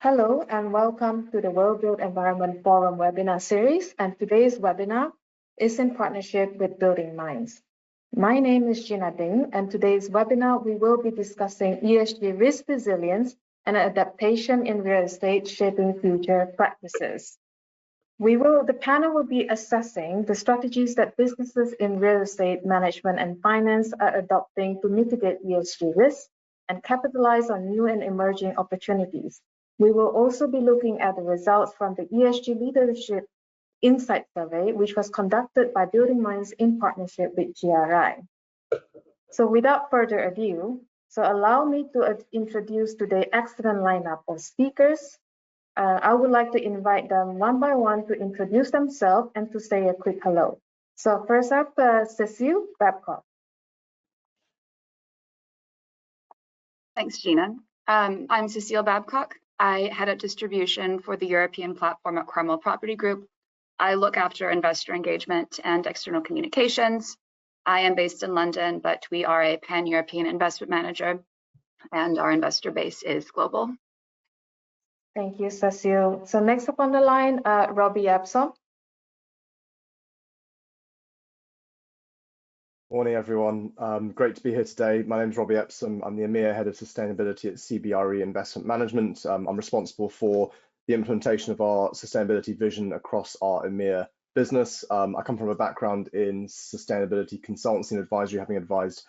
Hello and welcome to the World Built Environment Forum webinar series, and today's webinar is in partnership with BuildingMinds. My name is Gina Ding, and today's webinar we will be discussing ESG risk resilience and adaptation in real estate shaping future practices. The panel will be assessing the strategies that businesses in real estate management and finance are adopting to mitigate ESG risks and capitalize on new and emerging opportunities. We will also be looking at the results from the ESG Leadership Insights Survey, which was conducted by BuildingMinds in partnership with GRI. So without further ado, allow me to introduce today's excellent lineup of speakers. I would like to invite them one by one to introduce themselves and to say a quick hello. So first up, Cecile Babcock. Thanks, Gina. I'm Cecile Babcock. I head up distribution for the European platform at Cromwell Property Group. I look after investor engagement and external communications. I am based in London, but we are a pan-European investment manager, and our investor base is global. Thank you, Cecile. So next up on the line, Robbie Epsom. Morning, everyone. Great to be here today. My name is Robbie Epsom. I'm the EMEA Head of Sustainability at CBRE Investment Management. I'm responsible for the implementation of our sustainability vision across our EMEA business. I come from a background in sustainability consultancy and advisory, having advised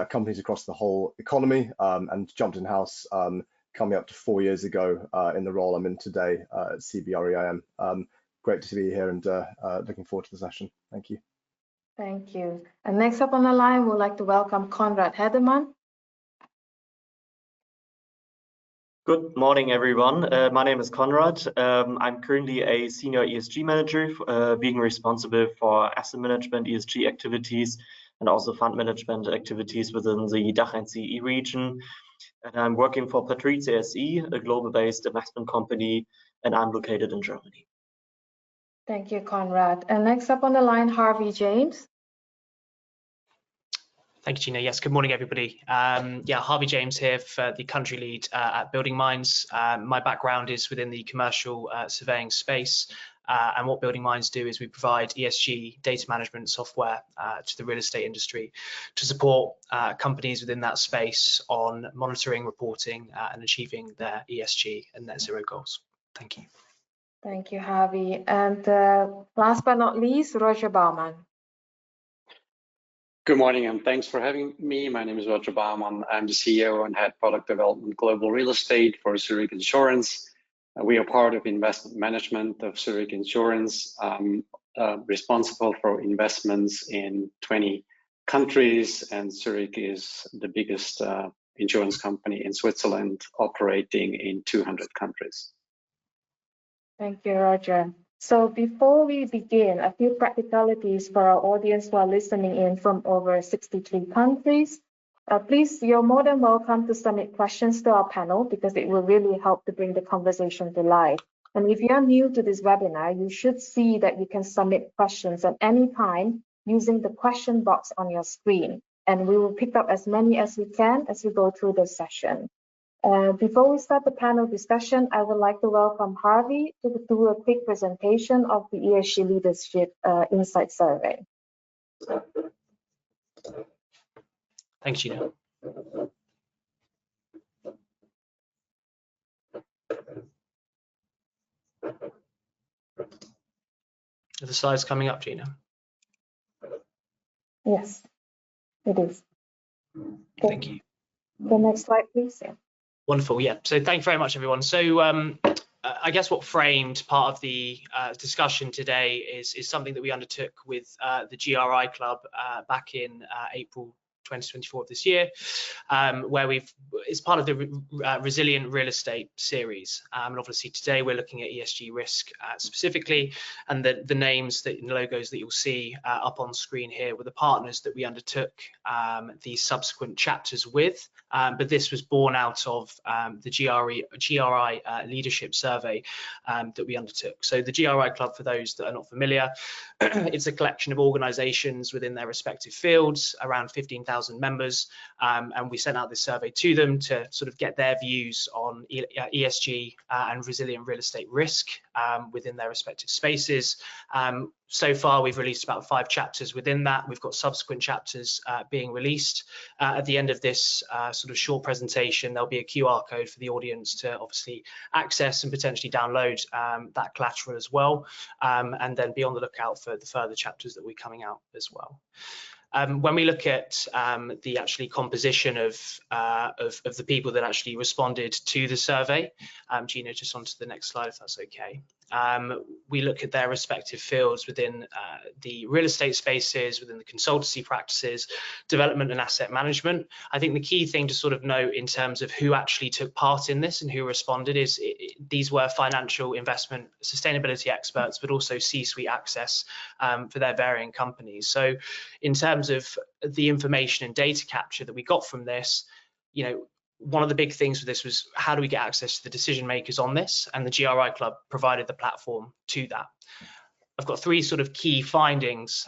companies across the whole economy, and jumped in-house coming up to 4 years ago in the role I'm in today at CBRE IM. Great to be here and looking forward to the session. Thank you. Thank you. And next up on the line, we'd like to welcome Konrad Hederman. Good morning, everyone. My name is Konrad. I'm currently a senior ESG manager, being responsible for asset management, ESG activities, and also fund management activities within the DACH and CE region. And I'm working for Patrizia SE, a global-based investment company, and I'm located in Germany. Thank you, Konrad. And next up on the line, Harvey James. Thank you, Gina. Yes, good morning, everybody. Harvey James here for the country lead at BuildingMinds. My background is within the commercial surveying space. And what BuildingMinds do is we provide ESG data management software to the real estate industry to support companies within that space on monitoring, reporting, and achieving their ESG and net zero goals. Thank you. Thank you, Harvey. And last but not least, Roger Baumann. Good morning, and thanks for having me. My name is Roger Baumann. I'm the CEO and Head Product Development Global Real Estate for Zurich Insurance. We are part of investment management of Zurich Insurance, responsible for investments in 20 countries, and Zurich is the biggest insurance company in Switzerland, operating in 200 countries. Thank you, Roger. So before we begin, a few practicalities for our audience who are listening in from over 63 countries. Please, you're more than welcome to submit questions to our panel because it will really help to bring the conversation to life. And if you're new to this webinar, you should see that you can submit questions at any time using the question box on your screen. And we will pick up as many as we can as we go through the session. Before we start the panel discussion, I would like to welcome Harvey to do a quick presentation of the ESG Leadership Insights Survey. Thanks, Gina. Are the slides coming up, Gina? Yes, it is. Thank you. The next slide, please. Yeah. Wonderful. Yeah. So thank you very much, everyone. So I guess what framed part of the discussion today is something that we undertook with the GRI Club back in April 2024 of this year, where it's part of the Resilient Real Estate series. And obviously today we're looking at ESG risk specifically, and the names, the logos that you'll see up on screen here were the partners that we undertook these subsequent chapters with. But this was born out of the GRI Leadership Survey that we undertook. So the GRI Club, for those that are not familiar, it's a collection of organizations within their respective fields, around 15,000 1,000 members, and we sent out this survey to them to sort of get their views on ESG and resilient real estate risk within their respective spaces. So far, we've released about 5 chapters within that. We've got subsequent chapters being released. At the end of this sort of short presentation, there'll be a QR code for the audience to obviously access and potentially download that collateral as well, and then be on the lookout for the further chapters that will be coming out as well. When we look at the actually composition of the people that actually responded to the survey, Gina, just onto the next slide if that's okay. We look at their respective fields within the real estate spaces, within the consultancy practices, development and asset management. I think the key thing to sort of note in terms of who actually took part in this and who responded is these were financial investment sustainability experts, but also C-suite access for their varying companies. So in terms of the information and data capture that we got from this, you know, one of the big things for this was how do we get access to the decision makers on this, and the GRI Club provided the platform to that. I've got 3 sort of key findings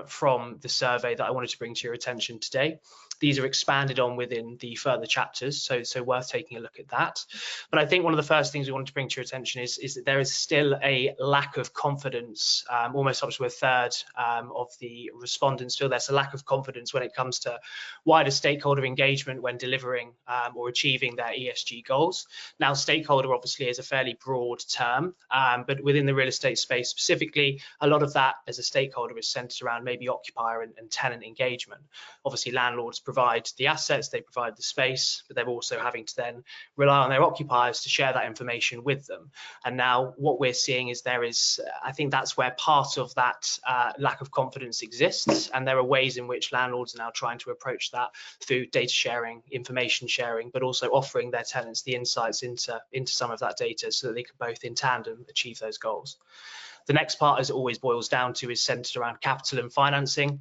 from the survey that I wanted to bring to your attention today. These are expanded on within the further chapters, so worth taking a look at that. But I think one of the first things we wanted to bring to your attention is that there is still a lack of confidence, almost up to a third of the respondents feel there's a lack of confidence when it comes to wider stakeholder engagement when delivering or achieving their ESG goals. Now, stakeholder obviously is a fairly broad term, but within the real estate space specifically, a lot of that as a stakeholder is centered around maybe occupier and tenant engagement. Obviously, landlords provide the assets, they provide the space, but they're also having to then rely on their occupiers to share that information with them. And now what we're seeing is there is, I think that's where part of that lack of confidence exists, and there are ways in which landlords are now trying to approach that through data sharing, information sharing, but also offering their tenants the insights into some of that data so that they can both in tandem achieve those goals. The next part, as it always boils down to, is centered around capital and financing.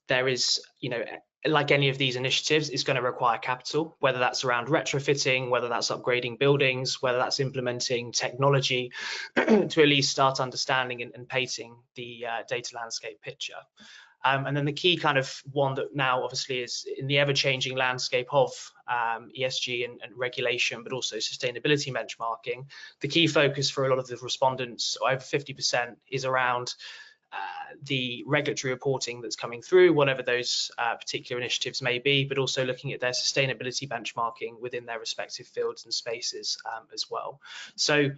There is, you know, like any of these initiatives, it's going to require capital, whether that's around retrofitting, whether that's upgrading buildings, whether that's implementing technology to at least start understanding and painting the data landscape picture. And then the key kind of one that now obviously is in the ever-changing landscape of ESG and regulation, but also sustainability benchmarking, the key focus for a lot of the respondents, over 50%, is around the regulatory reporting that's coming through, whatever those particular initiatives may be, but also looking at their sustainability benchmarking within their respective fields and spaces as well. So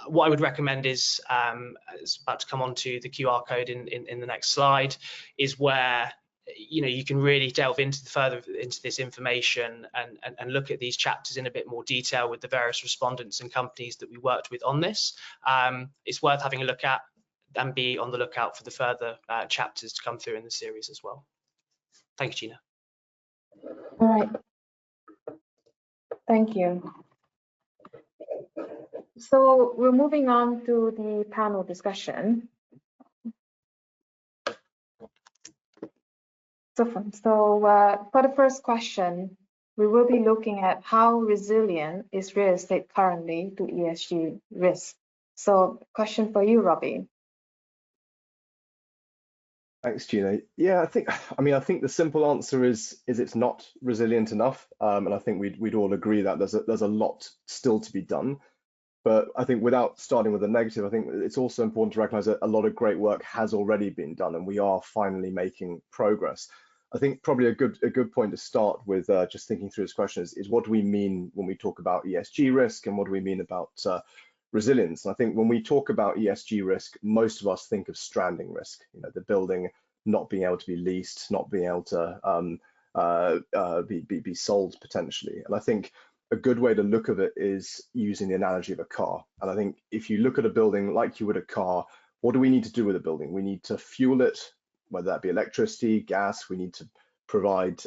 what I would recommend is, it's about to come on to the QR code in the next slide, is where you can really delve into further into this information and look at these chapters in a bit more detail with the various respondents and companies that we worked with on this. It's worth having a look at, and be on the lookout for the further chapters to come through in the series as well. Thank you, Gina. All right. Thank you. So we're moving on to the panel discussion. So for the first question, we will be looking at how resilient is real estate currently to ESG risk. So question for you, Robbie. Thanks, Gina. Yeah, I think the simple answer is it's not resilient enough, and I think we'd all agree that there's a lot still to be done. But I think without starting with the negative, I think it's also important to recognise that a lot of great work has already been done, and we are finally making progress. I think probably a good point to start with, just thinking through this question, is what do we mean when we talk about ESG risk, and what do we mean about resilience? And I think when we talk about ESG risk, most of us think of stranding risk, the building not being able to be leased, not being able to be sold potentially. And I think a good way to look at it is using the analogy of a car. And I think if you look at a building like you would a car, what do we need to do with a building? We need to fuel it, whether that be electricity, gas. We need to provide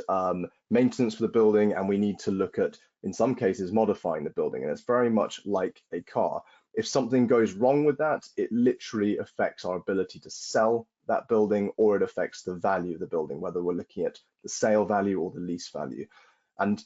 maintenance for the building, and we need to look at, in some cases, modifying the building. And it's very much like a car. If something goes wrong with that, it literally affects our ability to sell that building, or it affects the value of the building, whether we're looking at the sale value or the lease value. And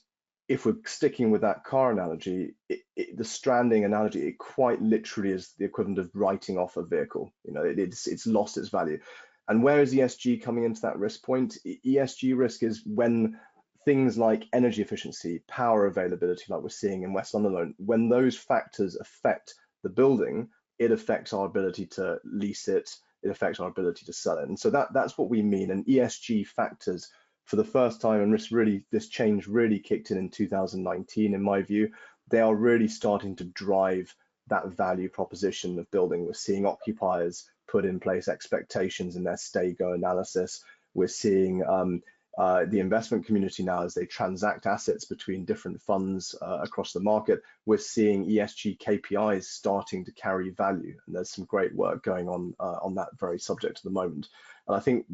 if we're sticking with that car analogy, the stranding analogy, it quite literally is the equivalent of writing off a vehicle. It's lost its value. And where is ESG coming into that risk point? ESG risk is when things like energy efficiency, power availability, like we're seeing in West London, when those factors affect the building, it affects our ability to lease it, it affects our ability to sell it. And so that's what we mean. And ESG factors, for the first time, and this change really kicked in 2019, in my view, they are really starting to drive that value proposition of building. We're seeing occupiers put in place expectations in their stay-go analysis. We're seeing the investment community now, as they transact assets between different funds across the market, we're seeing ESG KPIs starting to carry value. And there's some great work going on that very subject at the moment. And I think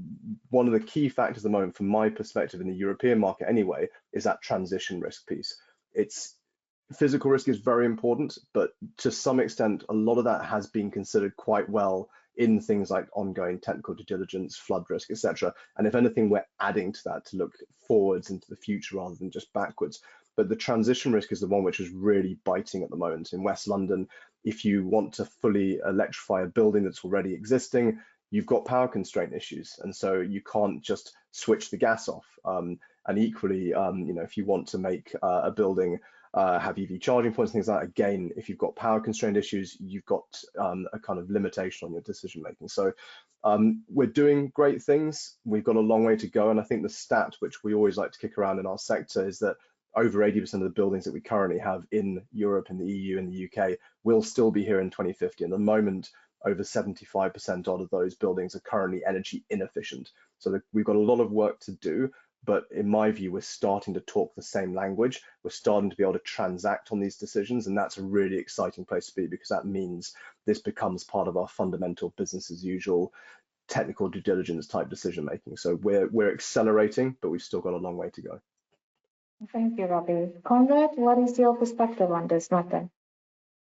one of the key factors at the moment, from my perspective in the European market anyway, is that transition risk piece. Physical risk is very important, but to some extent, a lot of that has been considered quite well in things like ongoing technical due diligence, flood risk, etc. And if anything, we're adding to that to look forwards into the future rather than just backwards. But the transition risk is the one which is really biting at the moment. In West London, if you want to fully electrify a building that's already existing, you've got power constraint issues, and so you can't just switch the gas off. And equally, if you want to make a building have EV charging points, things like that, again, if you've got power constraint issues, you've got a kind of limitation on your decision making. So we're doing great things. We've got a long way to go, and I think the stat which we always like to kick around in our sector is that over 80% of the buildings that we currently have in Europe, in the EU, and the UK will still be here in 2050. And at the moment, over 75% of those buildings are currently energy inefficient. So we've got a lot of work to do. But in my view, we're starting to talk the same language. We're starting to be able to transact on these decisions, and that's a really exciting place to be, because that means this becomes part of our fundamental business as usual, technical due diligence type decision making. So we're accelerating, but we've still got a long way to go. Thank you, Robbie. Conrad, what is your perspective on this matter?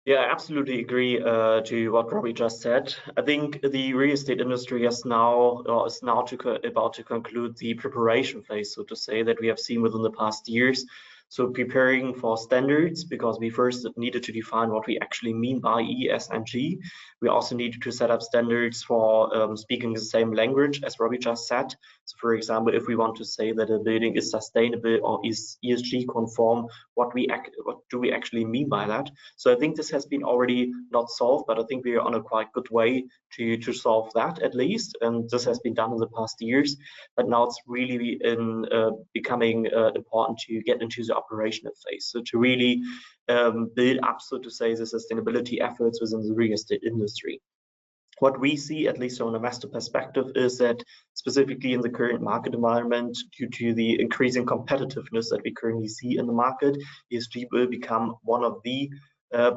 Yeah, I absolutely agree to what Robbie just said. I think the real estate industry is now about to conclude the preparation phase, so to say, that we have seen within the past years. So preparing for standards, because we first needed to define what we actually mean by E, S, and G. We also needed to set up standards for speaking the same language, as Robbie just said. So for example, if we want to say that a building is sustainable or is ESG conform, what do we actually mean by that? So I think this has been already not solved, but I think we are on a quite good way to solve that, at least. And this has been done in the past years, but now it's really becoming important to get into the operational phase. So to really build up, so to say, the sustainability efforts within the real estate industry. What we see, at least from an investor perspective, is that specifically in the current market environment, due to the increasing competitiveness that we currently see in the market, ESG will become one of the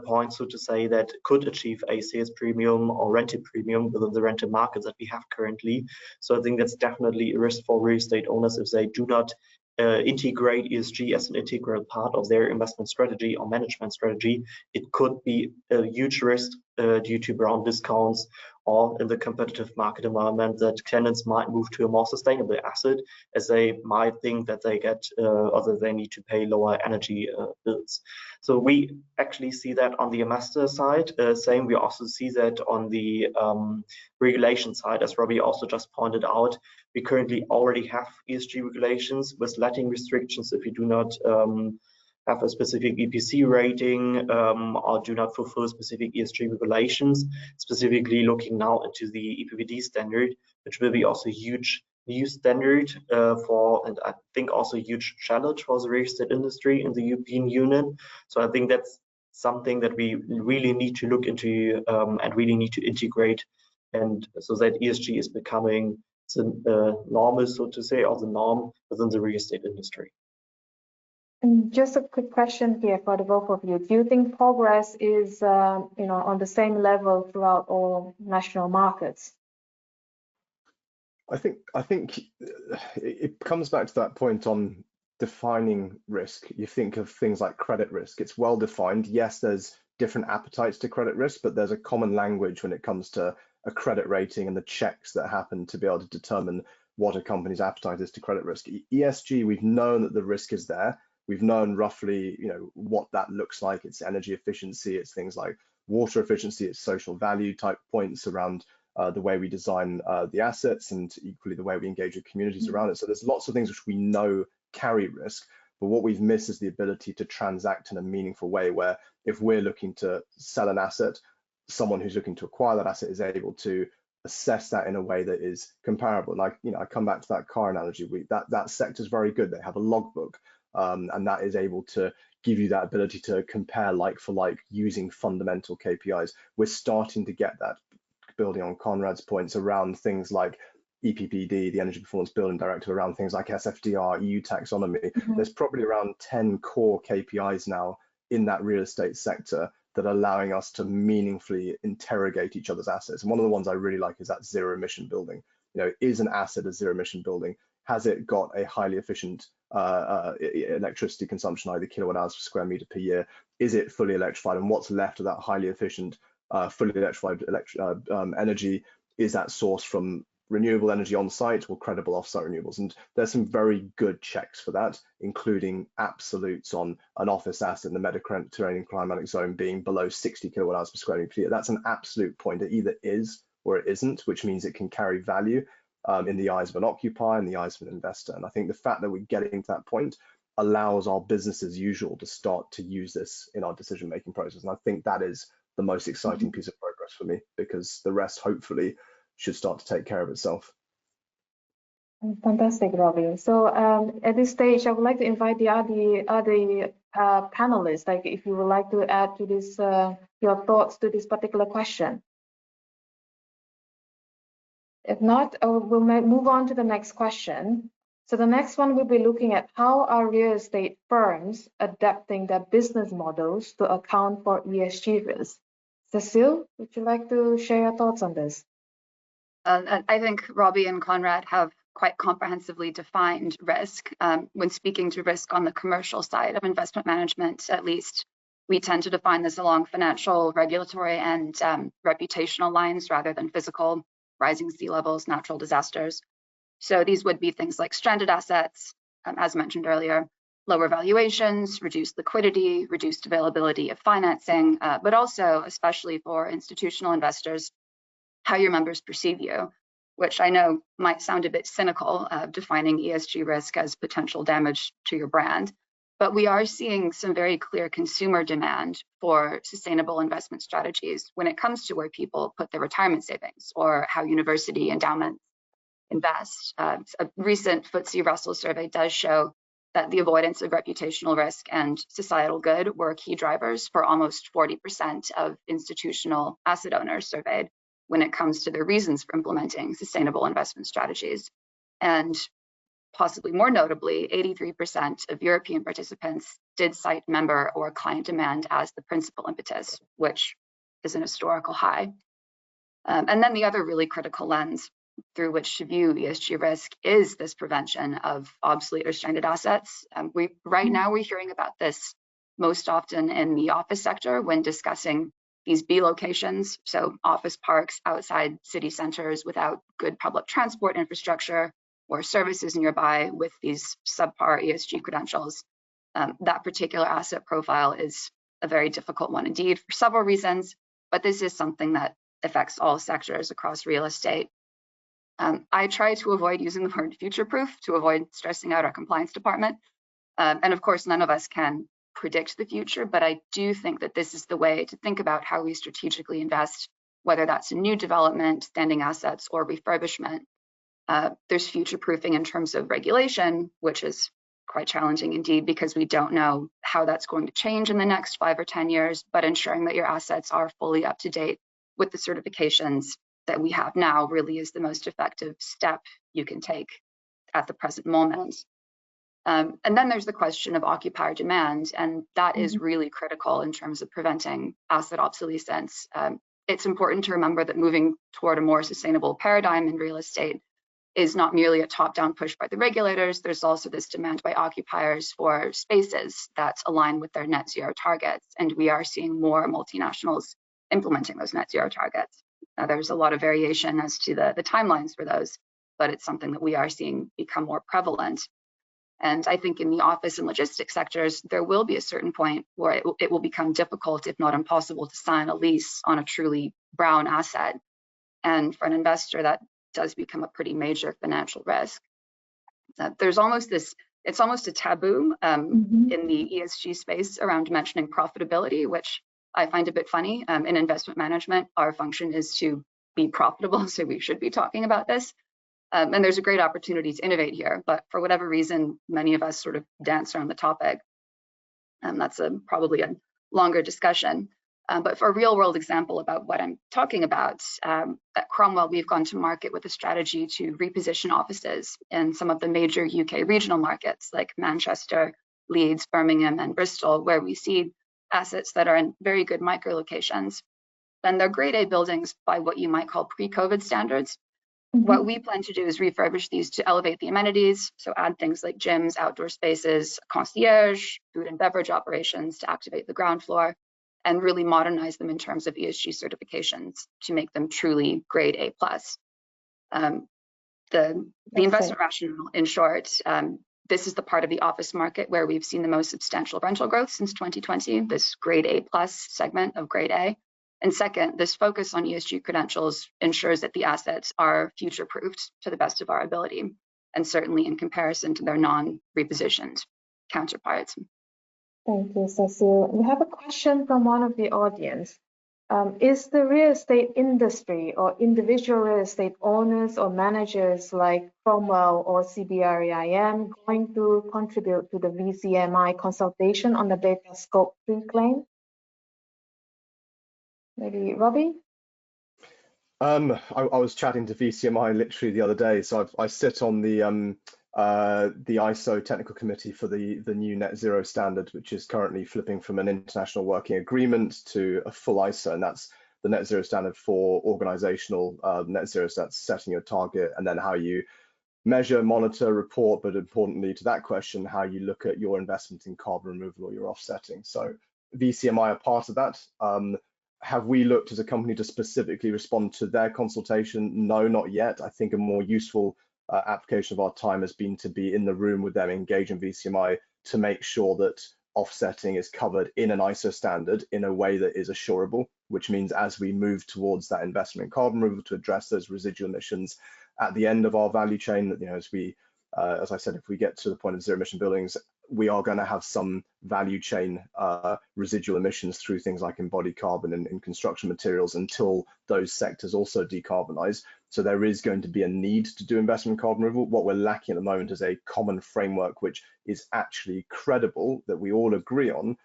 points, so to say, that could achieve a sales premium or rental premium within the rental market that we have currently. So I think that's definitely a risk for real estate owners if they do not integrate ESG as an integral part of their investment strategy or management strategy. It could be a huge risk due to brown discounts, or in the competitive market environment, that tenants might move to a more sustainable asset, as they might think that they get or that they need to pay lower energy bills. So we actually see that on the investor side. Same, we also see that on the regulation side, as Robbie also just pointed out. We currently already have ESG regulations with letting restrictions if you do not have a specific EPC rating or do not fulfill specific ESG regulations, specifically looking now into the EPBD standard, which will be also a huge new standard and I think also a huge challenge for the real estate industry in the European Union. So I think that's something that we really need to look into and really need to integrate, and so that ESG is becoming the normal, so to say, or the norm within the real estate industry. And just a quick question here for the both of you. Do you think progress is, on the same level throughout all national markets? I think it comes back to that point on defining risk. You think of things like credit risk. It's well defined. Yes, there's different appetites to credit risk, but there's a common language when it comes to a credit rating and the checks that happen to be able to determine what a company's appetite is to credit risk. ESG, we've known that the risk is there. We've known roughly, what that looks like. It's energy efficiency, it's things like water efficiency, it's social value type points around the way we design the assets, and equally the way we engage with communities around it. So there's lots of things which we know carry risk, but what we've missed is the ability to transact in a meaningful way, where if we're looking to sell an asset, someone who's looking to acquire that asset is able to assess that in a way that is comparable. Like, I come back to that car analogy. That sector is very good. They have a logbook, and that is able to give you that ability to compare like for like using fundamental KPIs. We're starting to get that, building on Conrad's points around things like EPBD, the Energy Performance Building Directive, around things like SFDR, EU taxonomy. There's probably around 10 core KPIs now in that real estate sector that are allowing us to meaningfully interrogate each other's assets. And one of the ones I really like is that zero emission building. Is an asset a zero emission building? Has it got a highly efficient electricity consumption, either kilowatt hours per square meter per year? Is it fully electrified? And what's left of that highly efficient, fully electrified energy? Is that sourced from renewable energy on site or credible off-site renewables? And there's some very good checks for that, including absolutes on an office asset in the Mediterranean climatic zone being below 60 kilowatt hours per square meter per year. That's an absolute point. It either is or it isn't, which means it can carry value in the eyes of an occupier, in the eyes of an investor. And I think the fact that we're getting to that point allows our business as usual to start to use this in our decision-making process. And I think that is the most exciting piece of progress for me, because the rest hopefully should start to take care of itself. Fantastic, Robbie. So at this stage, I would like to invite the other panelists, like if you would like to add to this, your thoughts to this particular question. If not, we'll move on to the next question. So the next one, we'll be looking at how are real estate firms adapting their business models to account for ESG risks. Cecile, would you like to share your thoughts on this? I think Robbie and Conrad have quite comprehensively defined risk. When speaking to risk on the commercial side of investment management, at least, we tend to define this along financial, regulatory, and reputational lines rather than physical, rising sea levels, natural disasters. So these would be things like stranded assets, as mentioned earlier, lower valuations, reduced liquidity, reduced availability of financing, but also, especially for institutional investors, how your members perceive you, which I know might sound a bit cynical, defining ESG risk as potential damage to your brand. But we are seeing some very clear consumer demand for sustainable investment strategies when it comes to where people put their retirement savings or how university endowments invest. A recent FTSE Russell survey does show that the avoidance of reputational risk and societal good were key drivers for almost 40% of institutional asset owners surveyed when it comes to their reasons for implementing sustainable investment strategies. And possibly more notably, 83% of European participants did cite member or client demand as the principal impetus, which is an historical high. And then the other really critical lens through which to view ESG risk is this prevention of obsolete or stranded assets. Right now we're hearing about this most often in the office sector when discussing these B locations, so office parks outside city centers without good public transport infrastructure or services nearby with these subpar ESG credentials. That particular asset profile is a very difficult one indeed for several reasons, but this is something that affects all sectors across real estate. I try to avoid using the word future-proof to avoid stressing out our compliance department. And of course, none of us can predict the future, but I do think that this is the way to think about how we strategically invest, whether that's in new development, standing assets, or refurbishment. There's future-proofing in terms of regulation, which is quite challenging indeed, because we don't know how that's going to change in the next 5 or 10 years, but ensuring that your assets are fully up to date with the certifications that we have now really is the most effective step you can take at the present moment. And then there's the question of occupier demand, and that is really critical in terms of preventing asset obsolescence. It's important to remember that moving toward a more sustainable paradigm in real estate is not merely a top-down push by the regulators. There's also this demand by occupiers for spaces that align with their net zero targets, and we are seeing more multinationals implementing those net zero targets. There's a lot of variation as to the timelines for those, but it's something that we are seeing become more prevalent. And I think in the office and logistics sectors, there will be a certain point where it will become difficult, if not impossible, to sign a lease on a truly brown asset. And for an investor, that does become a pretty major financial risk. There's almost this, it's almost a taboo in the ESG space around mentioning profitability, which I find a bit funny. In investment management, our function is to be profitable, so we should be talking about this. And there's a great opportunity to innovate here, but for whatever reason, many of us sort of dance around the topic. That's probably a longer discussion. But for a real world example about what I'm talking about, at Cromwell, we've gone to market with a strategy to reposition offices in some of the major UK regional markets like Manchester, Leeds, Birmingham, and Bristol, where we see assets that are in very good micro locations. And they're grade A buildings by what you might call pre-COVID standards. What we plan to do is refurbish these to elevate the amenities, so add things like gyms, outdoor spaces, concierge, food and beverage operations to activate the ground floor, and really modernize them in terms of ESG certifications to make them truly grade A+. The investment rationale, in short, this is the part of the office market where we've seen the most substantial rental growth since 2020, this grade A+ segment of grade A. And second, this focus on ESG credentials ensures that the assets are future-proofed to the best of our ability, and certainly in comparison to their non-repositioned counterparts. Thank you, Cecile. We have a question from one of the audience. Is the real estate industry or individual real estate owners or managers like Cromwell or CBREIM going to contribute to the VCMI consultation on the data scope 3 claim? Maybe Robbie? I was chatting to VCMI literally the other day. So I sit on the ISO technical committee for the new net zero standard, which is currently flipping from an international working agreement to a full ISO, and that's the net zero standard for organizational net zero. So that's setting your target and then how you measure, monitor, report, but importantly to that question, how you look at your investment in carbon removal or your offsetting. So VCMI are part of that. Have we looked as a company to specifically respond to their consultation? No, not yet. I think a more useful application of our time has been to be in the room with them, engaging VCMI to make sure that offsetting is covered in an ISO standard in a way that is assurable, which means as we move towards that investment in carbon removal to address those residual emissions at the end of our value chain, that, you know, as I said, if we get to the point of zero emission buildings, we are going to have some value chain residual emissions through things like embodied carbon in construction materials until those sectors also decarbonize. So there is going to be a need to do investment in carbon removal. What we're lacking at the moment is a common framework which is actually credible, that we all agree on,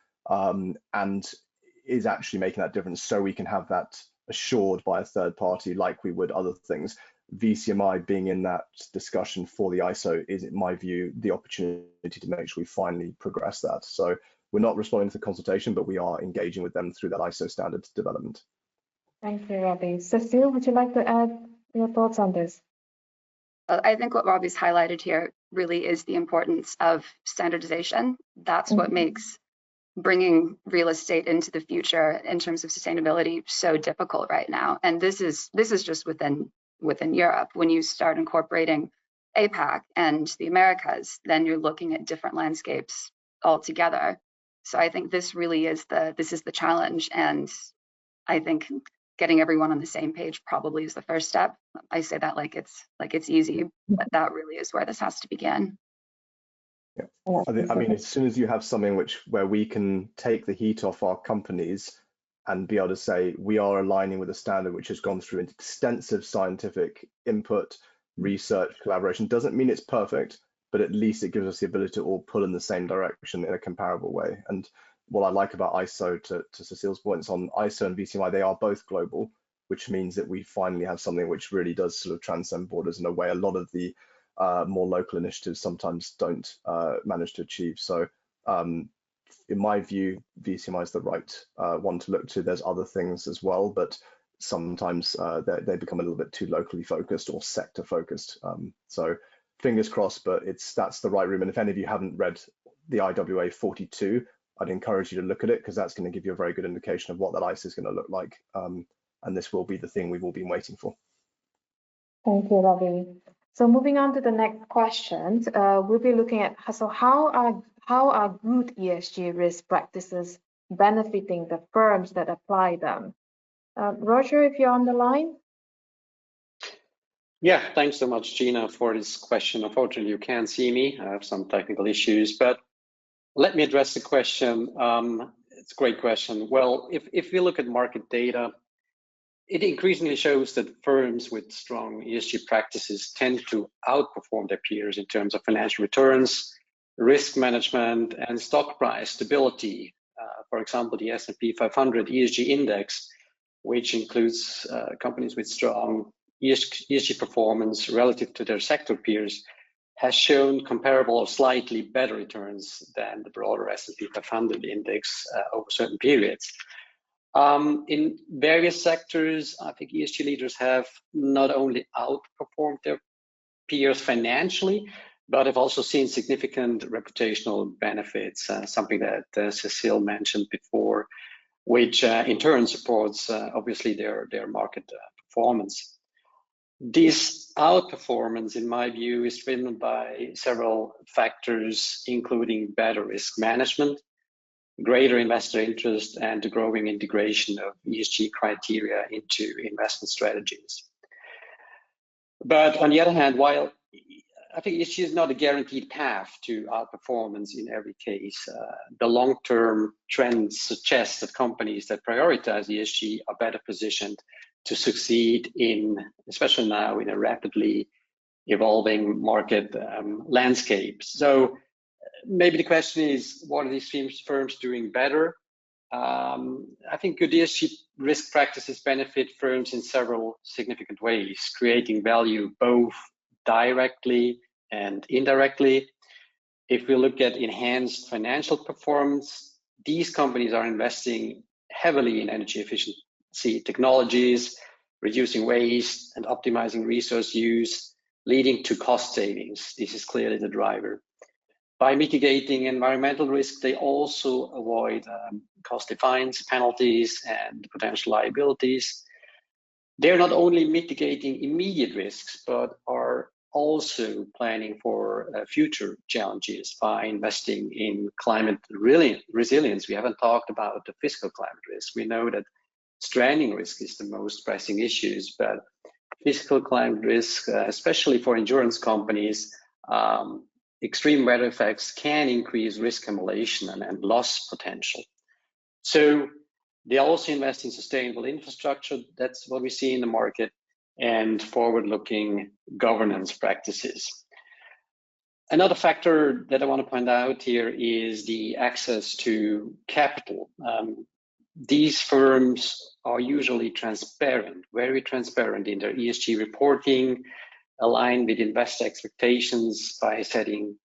and is actually making that difference, so we can have that assured by a third party like we would other things. VCMI being in that discussion for the ISO is, in my view, the opportunity to make sure we finally progress that. So we're not responding to the consultation, but we are engaging with them through that ISO standard development. Thank you, Robbie. Cecile, would you like to add your thoughts on this? I think what Robbie's highlighted here really is the importance of standardization. That's what makes bringing real estate into the future in terms of sustainability so difficult right now. And this is just within Europe. When you start incorporating APAC and the Americas, then you're looking at different landscapes altogether. So I think this really is the challenge, and I think getting everyone on the same page probably is the first step. I say that like it's easy, but that really is where this has to begin. Yeah, I mean, as soon as you have something where we can take the heat off our companies and be able to say we are aligning with a standard which has gone through extensive scientific input, research, collaboration, doesn't mean it's perfect, but at least it gives us the ability to all pull in the same direction in a comparable way. And what I like about ISO, to Cecile's points on ISO and VCMI, they are both global, which means that we finally have something which really does sort of transcend borders in a way a lot of the more local initiatives sometimes don't manage to achieve. So in my view, VCMI is the right one to look to. There's other things as well, but sometimes they become a little bit too locally focused or sector focused. So fingers crossed, but that's the right room. And if any of you haven't read the IWA 42, I'd encourage you to look at it, because that's going to give you a very good indication of what that ISO is going to look like. And this will be the thing we've all been waiting for. Thank you, Robbie. So moving on to the next question, we'll be looking at how are good ESG risk practices benefiting the firms that apply them? Roger, if you're on the line. Yeah, thanks so much, Gina, for this question. Unfortunately, you can't see me. I have some technical issues, but let me address the question. It's a great question. Well, if we look at market data, it increasingly shows that firms with strong ESG practices tend to outperform their peers in terms of financial returns, risk management, and stock price stability. For example, the S&P 500 ESG index, which includes companies with strong ESG performance relative to their sector peers, has shown comparable or slightly better returns than the broader S&P 500 index over certain periods. In various sectors, I think ESG leaders have not only outperformed their peers financially, but have also seen significant reputational benefits, something that Cecile mentioned before, which in turn supports obviously their market performance. This outperformance, in my view, is driven by several factors, including better risk management, greater investor interest, and the growing integration of ESG criteria into investment strategies. But on the other hand, while I think ESG is not a guaranteed path to outperformance in every case, the long-term trends suggest that companies that prioritize ESG are better positioned to succeed in, especially now in a rapidly evolving market landscape. So maybe the question is, what are these firms doing better? I think good ESG risk practices benefit firms in several significant ways, creating value both directly and indirectly. If we look at enhanced financial performance, these companies are investing heavily in energy efficiency technologies, reducing waste and optimizing resource use, leading to cost savings. This is clearly the driver. By mitigating environmental risk, they also avoid costly fines, penalties, and potential liabilities. They're not only mitigating immediate risks, but are also planning for future challenges by investing in climate resilience. We haven't talked about the fiscal climate risk. We know that stranding risk is the most pressing issues, but fiscal climate risk, especially for insurance companies, extreme weather effects can increase risk accumulation and loss potential. So they also invest in sustainable infrastructure. That's what we see in the market, and forward-looking governance practices. Another factor that I want to point out here is the access to capital. These firms are usually transparent, very transparent in their ESG reporting, aligned with investor expectations by setting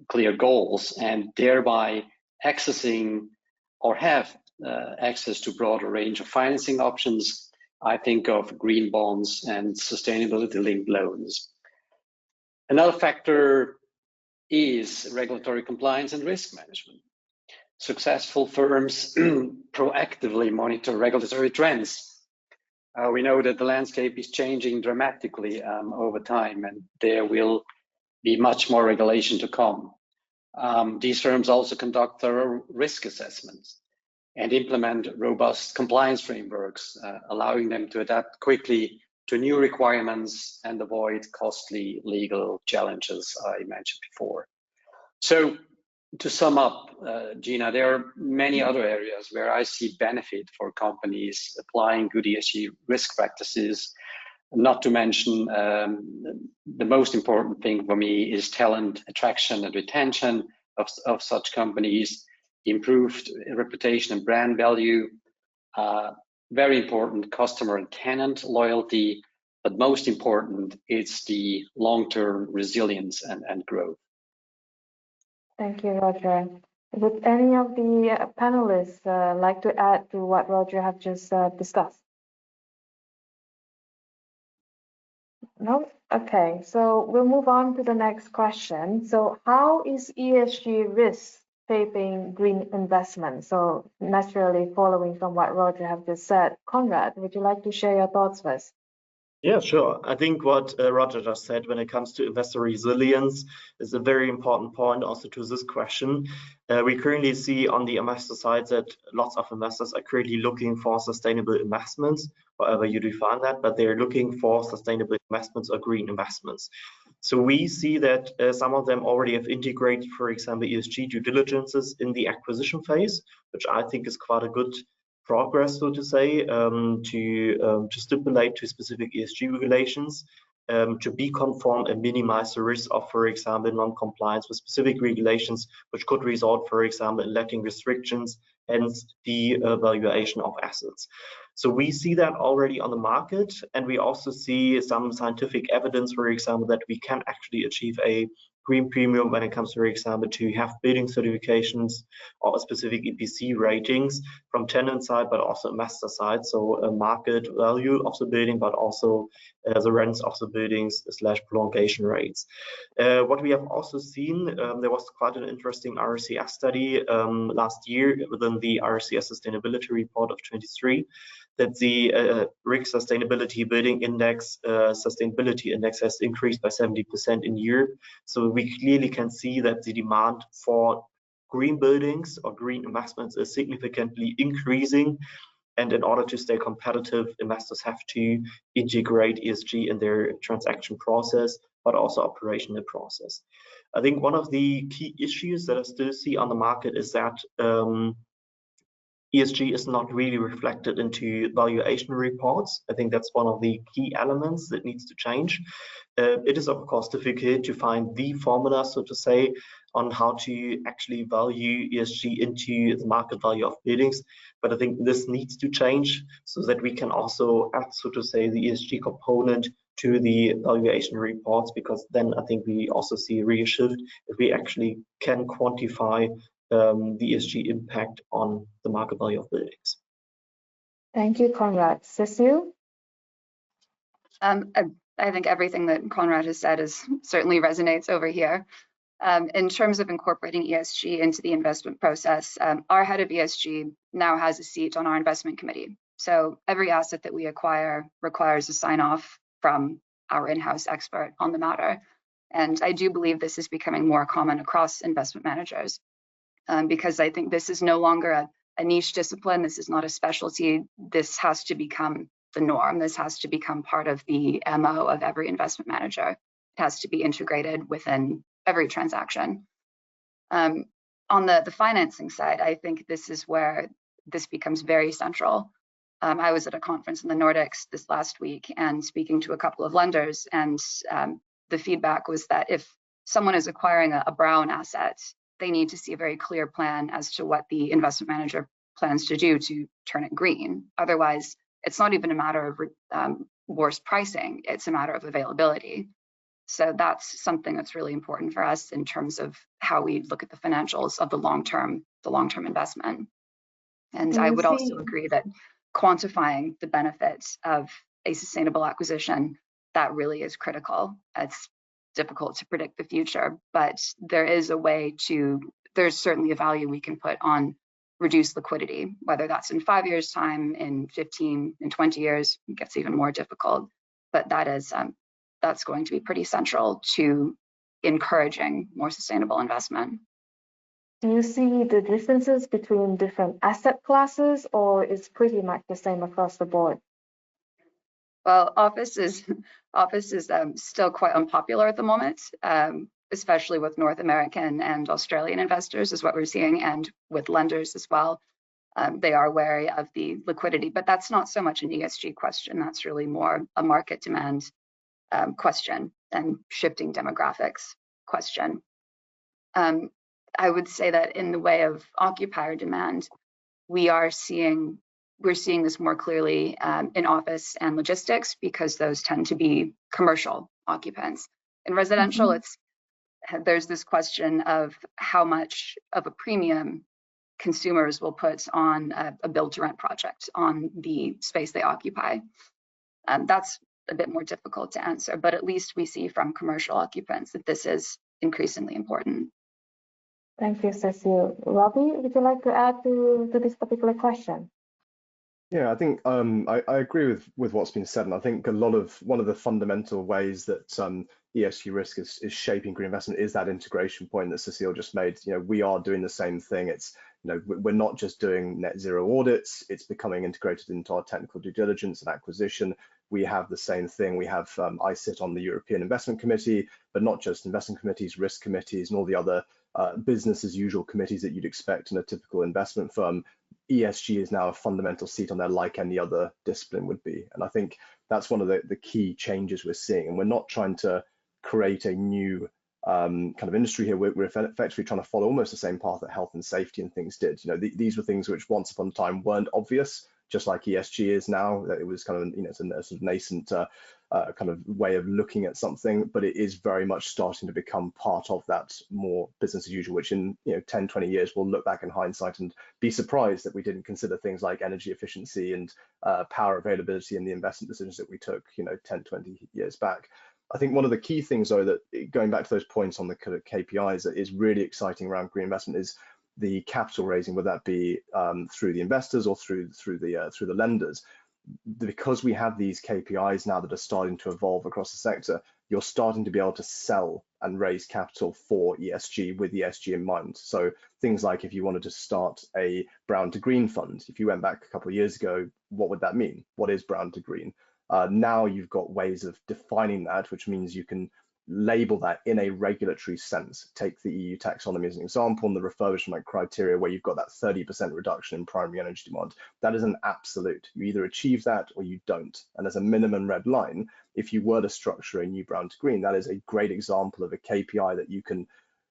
clear goals, and thereby accessing or have access to broader range of financing options. I think of green bonds and sustainability-linked loans. Another factor is regulatory compliance and risk management. Successful firms proactively monitor regulatory trends. We know that the landscape is changing dramatically over time, and there will be much more regulation to come. These firms also conduct thorough risk assessments and implement robust compliance frameworks, allowing them to adapt quickly to new requirements and avoid costly legal challenges I mentioned before. So to sum up, Gina, there are many other areas where I see benefit for companies applying good ESG risk practices. Not to mention, the most important thing for me is talent attraction and retention of such companies, improved reputation and brand value, very important customer and tenant loyalty, but most important, it's the long-term resilience and growth. Thank you, Roger. Would any of the panelists like to add to what Roger have just discussed? No? Okay, so we'll move on to the next question. So how is ESG risk shaping green investment? So naturally following from what Roger have just said, Conrad, would you like to share your thoughts first? Yeah, sure. I think what Roger just said when it comes to investor resilience is a very important point also to this question. We currently see on the investor side that lots of investors are currently looking for sustainable investments, however you define that, but they're looking for sustainable investments or green investments. So we see that some of them already have integrated, for example, ESG due diligences in the acquisition phase, which I think is quite a good progress, so to say, to stipulate to specific ESG regulations, to be conform and minimize the risk of, for example, non-compliance with specific regulations, which could result, for example, in letting restrictions, hence the valuation of assets. So we see that already on the market, and we also see some scientific evidence, for example, that we can actually achieve a green premium when it comes, for example, to have building certifications or specific EPC ratings from tenant side, but also investor side. So a market value of the building, but also the rents of the buildings / prolongation rates. What we have also seen, there was quite an interesting RCS study last year within the RCS Sustainability Report of 23, that the RIC Sustainability Building Index, Sustainability Index has increased by 70% in Europe. So we clearly can see that the demand for green buildings or green investments is significantly increasing. And in order to stay competitive, investors have to integrate ESG in their transaction process, but also operational process. I think one of the key issues that I still see on the market is that ESG is not really reflected into valuation reports. I think that's one of the key elements that needs to change. It is, of course, difficult to find the formula, so to say, on how to actually value ESG into the market value of buildings. But I think this needs to change so that we can also add, so to say, the ESG component to the valuation reports, because then I think we also see a real shift if we actually can quantify the ESG impact on the market value of buildings. Thank you, Conrad. Cecile? I think everything that Conrad has said certainly resonates over here. In terms of incorporating ESG into the investment process, our head of ESG now has a seat on our investment committee. So every asset that we acquire requires a sign-off from our in-house expert on the matter. And I do believe this is becoming more common across investment managers. Because I think this is no longer a niche discipline. This is not a specialty. This has to become the norm. This has to become part of the MO of every investment manager. It has to be integrated within every transaction. On the financing side, I think this is where this becomes very central. I was at a conference in the Nordics this last week and speaking to a couple of lenders, and the feedback was that if someone is acquiring a brown asset, they need to see a very clear plan as to what the investment manager plans to do to turn it green. Otherwise, it's not even a matter of worse pricing, it's a matter of availability. So that's something that's really important for us in terms of how we look at the financials of the long-term investment. And I would also agree that quantifying the benefits of a sustainable acquisition, that really is critical. It's difficult to predict the future, but there is a way there's certainly a value we can put on reduced liquidity, whether that's in 5 years' time, in 15, in 20 years, it gets even more difficult. But that's going to be pretty central to encouraging more sustainable investment. Do you see the differences between different asset classes, or is pretty much the same across the board? Well, office is still quite unpopular at the moment, especially with North American and Australian investors is what we're seeing, and with lenders as well. They are wary of the liquidity, but that's not so much an ESG question. That's really more a market demand question and shifting demographics question. I would say that in the way of occupier demand, we're seeing this more clearly in office and logistics, because those tend to be commercial occupants. In residential, there's this question of how much of a premium consumers will put on a build-to-rent project on the space they occupy. That's a bit more difficult to answer, but at least we see from commercial occupants that this is increasingly important. Thank you, Cecile. Robbie, would you like to add to this particular question? Yeah, I think I agree with what's been said, and I think one of the fundamental ways that ESG risk is shaping green investment is that integration point that Cecile just made. We are doing the same thing. It's we're not just doing net zero audits. It's becoming integrated into our technical due diligence and acquisition. We have the same thing. We have I sit on the European Investment Committee, but not just investment committees, risk committees, and all the other business as usual committees that you'd expect in a typical investment firm. ESG is now a fundamental seat on there, like any other discipline would be. And I think that's one of the key changes we're seeing. And we're not trying to create a new kind of industry here. We're effectively trying to follow almost the same path that health and safety and things did. These were things which once upon a time weren't obvious, just like ESG is now. That it was kind of, it's a sort of nascent kind of way of looking at something, but it is very much starting to become part of that more business as usual, which in 10, 20 years we'll look back in hindsight and be surprised that we didn't consider things like energy efficiency and power availability in the investment decisions that we took 10, 20 years back. I think one of the key things, though, that going back to those points on the kind of KPIs that is really exciting around green investment is the capital raising, whether that be through the investors or through the lenders. Because we have these KPIs now that are starting to evolve across the sector, you're starting to be able to sell and raise capital for ESG with ESG in mind. So things like if you wanted to start a brown to green fund, if you went back a couple of years ago, what would that mean? What is brown to green? Now you've got ways of defining that, which means you can label that in a regulatory sense. Take the EU taxonomy as an example, and the refurbishment criteria where you've got that 30% reduction in primary energy demand. That is an absolute. You either achieve that or you don't. And as a minimum red line, if you were to structure a new brown to green, that is a great example of a KPI that you can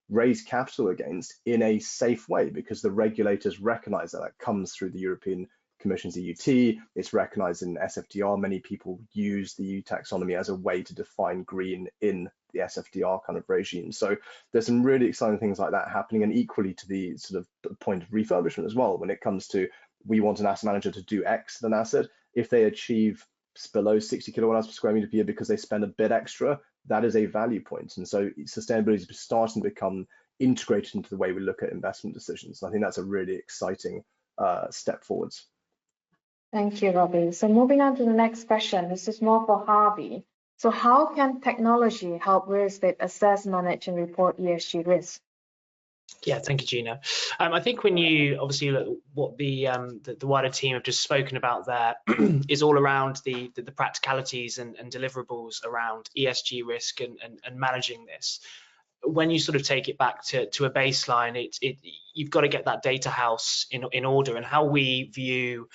raise capital against in a safe way, because the regulators recognize that. That comes through the European Commission's EUT, it's recognized in SFDR. Many people use the EU taxonomy as a way to define green in the SFDR kind of regime. So there's some really exciting things like that happening, and equally to the sort of point of refurbishment as well, when it comes to we want an asset manager to do X with an asset. If they achieve below 60 kilowatt hours per square meter per year because they spend a bit extra, that is a value point. And so sustainability is starting to become integrated into the way we look at investment decisions. And I think that's a really exciting step forwards. Thank you, Robbie. So moving on to the next question. This is more for Harvey. So how can technology help real estate assess, manage, and report ESG risk? Yeah, thank you, Gina. I think when you obviously look what the wider team have just spoken about there is all around the practicalities and deliverables around ESG risk and managing this. When you sort of take it back to a baseline, you've got to get that data house in order, and how we view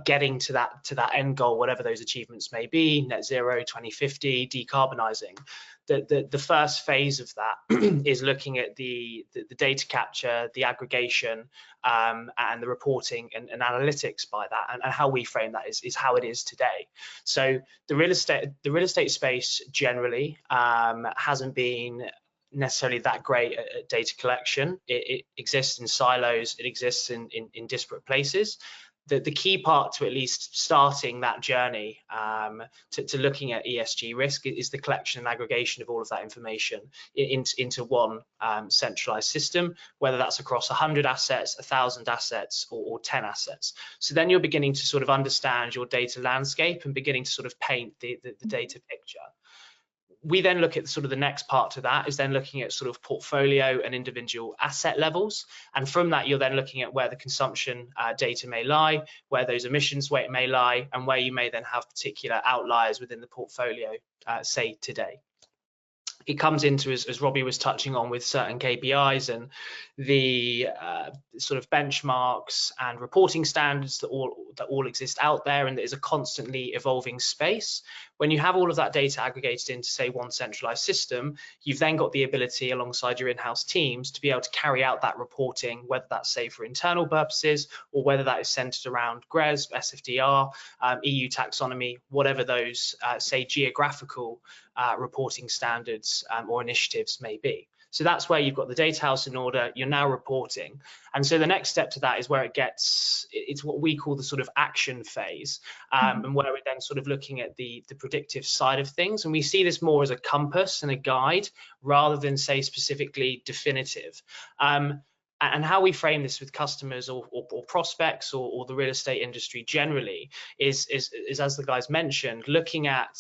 getting to that end goal, whatever those achievements may be, net zero, 2050, decarbonising. The first phase of that is looking at the data capture, the aggregation, and the reporting and analytics by that, and how we frame that is how it is today. So the real estate space generally hasn't been necessarily that great at data collection. It exists in silos, it exists in disparate places. The key part to at least starting that journey to looking at ESG risk is the collection and aggregation of all of that information into one centralized system, whether that's across 100 assets, 1,000 assets, or 10 assets. So then you're beginning to sort of understand your data landscape and beginning to sort of paint the data picture. We then look at sort of the next part to that is then looking at sort of portfolio and individual asset levels. And from that, you're then looking at where the consumption data may lie, where those emissions weight may lie, and where you may then have particular outliers within the portfolio, say today. It comes into, as Robbie was touching on, with certain KPIs and the sort of benchmarks and reporting standards that all exist out there, and that is a constantly evolving space. When you have all of that data aggregated into, say, one centralized system, you've then got the ability, alongside your in-house teams, to be able to carry out that reporting, whether that's, say, for internal purposes, or whether that is centered around GRESB, SFDR, EU taxonomy, whatever those, say, geographical reporting standards or initiatives may be. So that's where you've got the data house in order, you're now reporting. And so the next step to that is where it's what we call the sort of action phase, and where we're then sort of looking at the predictive side of things. And we see this more as a compass and a guide rather than, say, specifically definitive. And how we frame this with customers or prospects or the real estate industry generally is as the guys mentioned, looking at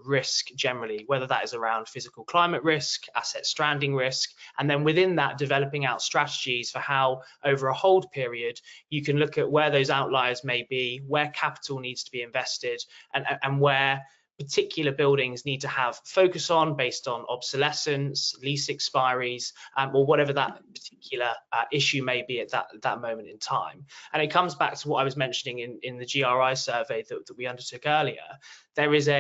risk generally, whether that is around physical climate risk, asset stranding risk, and then within that developing out strategies for how over a hold period you can look at where those outliers may be, where capital needs to be invested, and where particular buildings need to have focus on based on obsolescence, lease expiries, or whatever that particular issue may be at that moment in time. And it comes back to what I was mentioning in the GRI survey that we undertook earlier. There is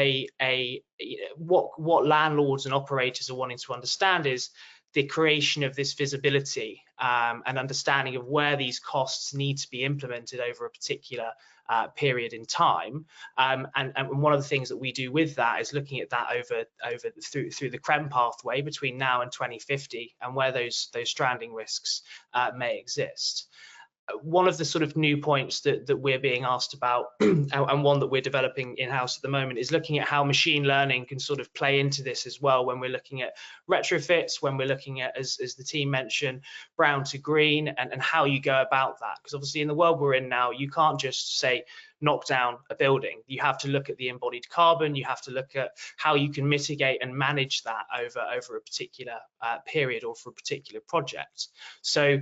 what landlords and operators are wanting to understand is the creation of this visibility and understanding of where these costs need to be implemented over a particular period in time, and one of the things that we do with that is looking at that through the CREM pathway between now and 2050 and where those stranding risks may exist. One of the sort of new points that we're being asked about and one that we're developing in-house at the moment is looking at how machine learning can sort of play into this as well when we're looking at retrofits, when we're looking at, as the team mentioned, brown to green, and how you go about that. Because obviously in the world we're in now, you can't just say knock down a building. You have to look at the embodied carbon, you have to look at how you can mitigate and manage that over a particular period or for a particular project. So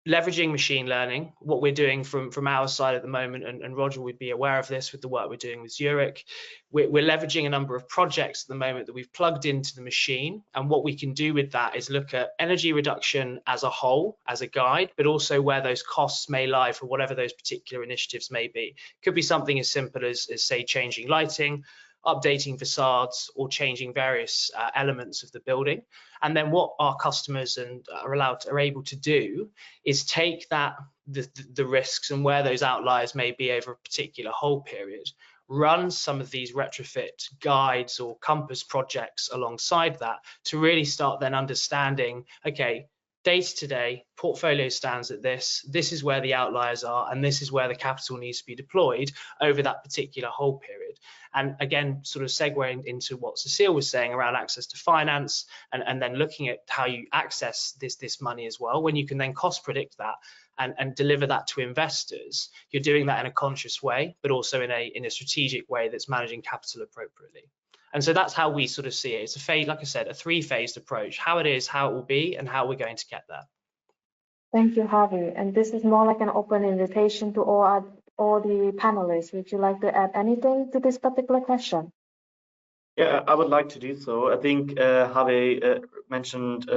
leveraging machine learning, what we're doing from our side at the moment, and Roger would be aware of this with the work we're doing with Zurich, we're leveraging a number of projects at the moment that we've plugged into the machine. And what we can do with that is look at energy reduction as a whole, as a guide, but also where those costs may lie for whatever those particular initiatives may be. Could be something as simple as say, changing lighting, updating facades, or changing various elements of the building. And then what our customers are able to do is take the risks and where those outliers may be over a particular hold period, run some of these retrofit guides or compass projects alongside that to really start then understanding, okay, day to day, portfolio stands at this is where the outliers are, and this is where the capital needs to be deployed over that particular hold period. And again, sort of segueing into what Cecile was saying around access to finance and then looking at how you access this money as well, when you can then cost predict that and deliver that to investors, you're doing that in a conscious way, but also in a strategic way that's managing capital appropriately. And so that's how we sort of see it. It's a phase, like I said, a three-phased approach, how it is, how it will be, and how we're going to get there. Thank you, Harvey. And this is more like an open invitation to all the panelists. Would you like to add anything to this particular question? Yeah, I would like to do so. I think Harvey mentioned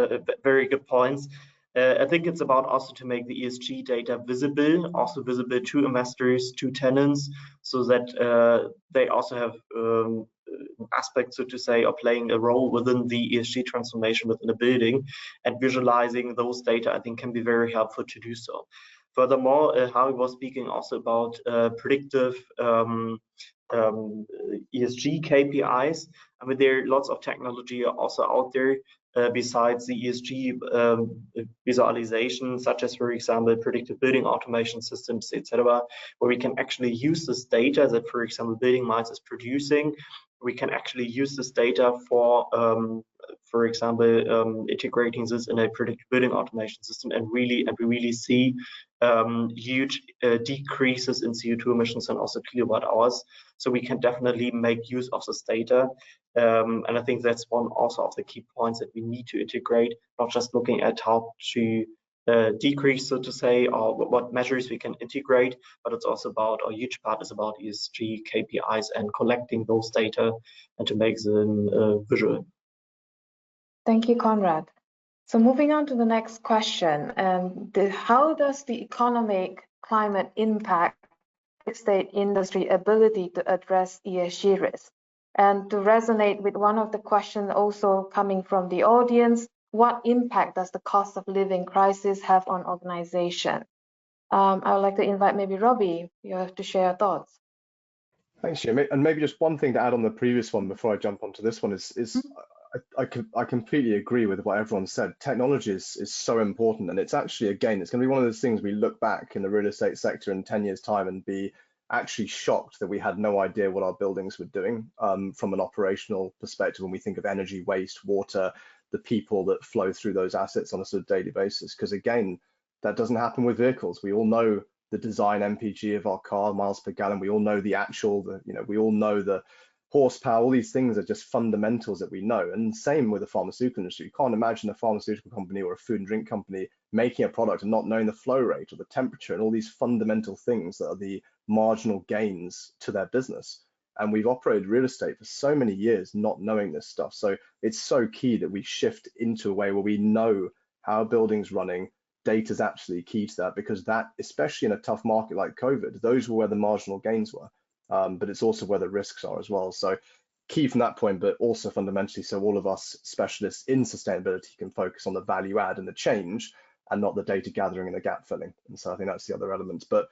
very good points. I think it's about also to make the ESG data visible, also visible to investors, to tenants, so that they also have aspects, so to say, of playing a role within the ESG transformation within a building, and visualizing those data, I think, can be very helpful to do so. Furthermore, Harvey was speaking also about predictive ESG KPIs. I mean, there are lots of technology also out there besides the ESG visualization, such as, for example, predictive building automation systems, etc., where we can actually use this data that, for example, BuildingMinds is producing. We can actually use this data for example, integrating this in a predictive building automation system, and we really see huge decreases in CO2 emissions and also kilowatt hours. So we can definitely make use of this data. And I think that's one also of the key points that we need to integrate, not just looking at how to decrease, so to say, or what measures we can integrate, but it's also about, a huge part is about ESG KPIs and collecting those data and to make them visual. Thank you, Conrad. So moving on to the next question, how does the economic climate impact the state industry ability to address ESG risks? And to resonate with one of the questions also coming from the audience, what impact does the cost of living crisis have on organization? I would like to invite maybe Robbie, you have to share your thoughts. Thanks, Jim. And maybe just one thing to add on the previous one before I jump onto this one is I completely agree with what everyone said. Technology is so important, and it's actually, again, it's going to be one of those things we look back in the real estate sector in 10 years' time and be actually shocked that we had no idea what our buildings were doing from an operational perspective when we think of energy, waste, water, the people that flow through those assets on a sort of daily basis. Because again, that doesn't happen with vehicles. We all know the design MPG of our car, miles per gallon. We all know the actual, we all know the horsepower. All these things are just fundamentals that we know. And same with the pharmaceutical industry. You can't imagine a pharmaceutical company or a food and drink company making a product and not knowing the flow rate or the temperature and all these fundamental things that are the marginal gains to their business. And we've operated real estate for so many years not knowing this stuff. So it's so key that we shift into a way where we know how a building's running. Data is absolutely key to that, because that, especially in a tough market like COVID, those were where the marginal gains were. But it's also where the risks are as well. So key from that point, but also fundamentally, so all of us specialists in sustainability can focus on the value add and the change and not the data gathering and the gap filling. And so I think that's the other element. But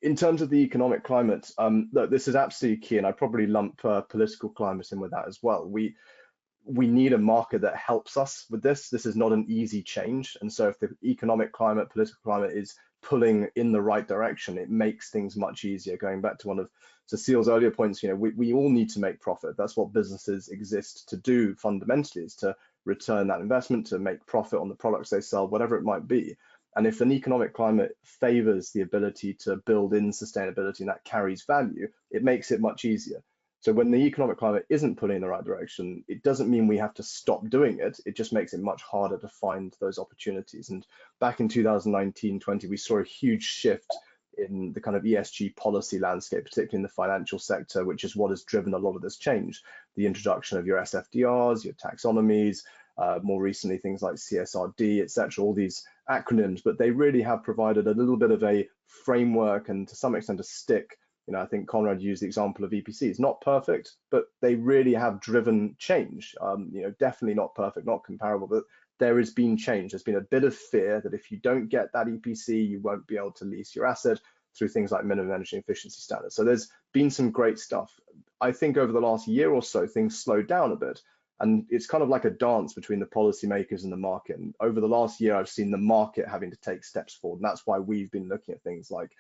in terms of the economic climate, look, this is absolutely key, and I'd probably lump political climate in with that as well. We need a market that helps us with this. This is not an easy change. And so if the economic climate, political climate is pulling in the right direction, it makes things much easier. Going back to one of Cecile's earlier points, we all need to make profit. That's what businesses exist to do fundamentally, is to return that investment, to make profit on the products they sell, whatever it might be. And if an economic climate favors the ability to build in sustainability and that carries value, it makes it much easier. So when the economic climate isn't pulling in the right direction, it doesn't mean we have to stop doing it. It just makes it much harder to find those opportunities. And back in 2019-20, we saw a huge shift in the kind of ESG policy landscape, particularly in the financial sector, which is what has driven a lot of this change. The introduction of your SFDRs, your taxonomies, more recently things like CSRD, etc., all these acronyms, but they really have provided a little bit of a framework and to some extent a stick. I think Conrad used the example of EPCs. Not perfect, but they really have driven change. Definitely not perfect, not comparable, but there has been change. There's been a bit of fear that if you don't get that EPC, you won't be able to lease your asset through things like minimum energy efficiency standards. So there's been some great stuff. I think over the last year or so, things slowed down a bit. And it's kind of like a dance between the policymakers and the market. And over the last year, I've seen the market having to take steps forward. And that's why we've been looking at things like,